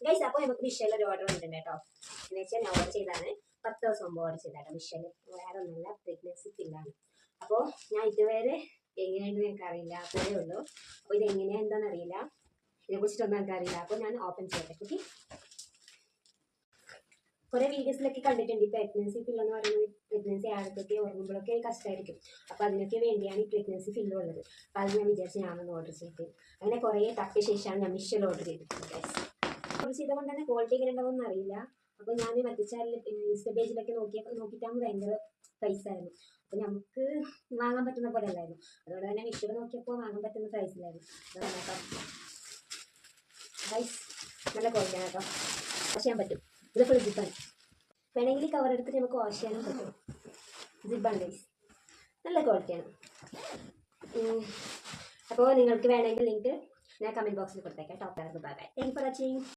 Guys അപ്പോൾ നമുക്ക് മിഷയിൽ ഒരു ഓർഡർ വന്നിട്ടുണ്ട് കേട്ടോ. എന്ന് വെച്ചാൽ ഞാൻ ഓർഡർ ചെയ്താണ് 10 ദിവസം മുമ്പ് ഓർഡർ ചെയ്താട്ടോ മിഷയിൽ. വേറെ ഒന്നുമില്ല, പ്രഗ്നൻസി പില്ലാണ്. അപ്പോൾ ഞാൻ ഇതുവരെ എങ്ങനെയുണ്ടെന്ന് എനിക്ക് അറിയില്ല, അത്രേ ഉള്ളൂ. അപ്പോൾ ഇത് എങ്ങനെയാണ് എന്താണെന്ന് അറിയില്ല, ഇതിനെക്കുറിച്ചിട്ടൊന്നും എനിക്ക് അറിയില്ല. അപ്പോൾ ഞാൻ ഓപ്പൺ ചെയ്യട്ടെ. ഓക്കെ, കുറേ വീഡിയോസിലൊക്കെ കണ്ടിട്ടുണ്ട് ഈ പ്രഗ്നൻസി ഫില്ലെന്ന് പറയുന്നത്. പ്രഗ്നൻസി ആഴത്തൊക്കെ ഉറങ്ങുമ്പോഴൊക്കെ കഷ്ടമായിരിക്കും. അപ്പോൾ അതിനൊക്കെ വേണ്ടിയാണ് ഈ പ്രഗ്നൻസി ഫില്ലുള്ളത്. അപ്പോൾ അത് ഞാൻ വിചാരിച്ച് ഞാനൊന്ന് ഓർഡർ ചെയ്ത് അങ്ങനെ കുറേ തപ്പിയ ശേഷമാണ് ഞാൻ മിഷയിൽ ഓർഡർ ചെയ്തിട്ടുണ്ട്. ഓർഡർ ചെയ്തുകൊണ്ട് തന്നെ ക്വാളിറ്റി എങ്ങനെ ഉണ്ടാവുമെന്ന് അറിയില്ല. അപ്പോൾ ഞാൻ മറ്റേ ചാനൽ ഇൻസ്റ്റ പേജിലൊക്കെ നോക്കിയിട്ടാകുമ്പോൾ ഭയങ്കര പൈസ ആയിരുന്നു. അപ്പോൾ നമുക്ക് വാങ്ങാൻ പറ്റുന്ന പോലെ അല്ലായിരുന്നു. അതുകൊണ്ട് തന്നെ മിഷയിൽ നോക്കിയപ്പോൾ വാങ്ങാൻ പറ്റുന്ന പ്രൈസിലായിരുന്നു. പ്രൈസ് നല്ല ക്വാളിറ്റിയാണ് കേട്ടോ, വാഷ് ചെയ്യാൻ പറ്റും. ഇത് ഫുൾ ജിപ്പാണ്. വേണമെങ്കിൽ കവർ എടുത്തിട്ട് നമുക്ക് വാഷ് ചെയ്യാനും പറ്റും. ജിപ്പാണ് ഗൈസ്, നല്ല ക്വാളിറ്റിയാണ്. അപ്പോൾ നിങ്ങൾക്ക് വേണമെങ്കിൽ ലിങ്ക് ഞാൻ കമൻറ്റ് ബോക്സിൽ കൊടുത്തേക്കാം. Top bye bye. Thank you for watching.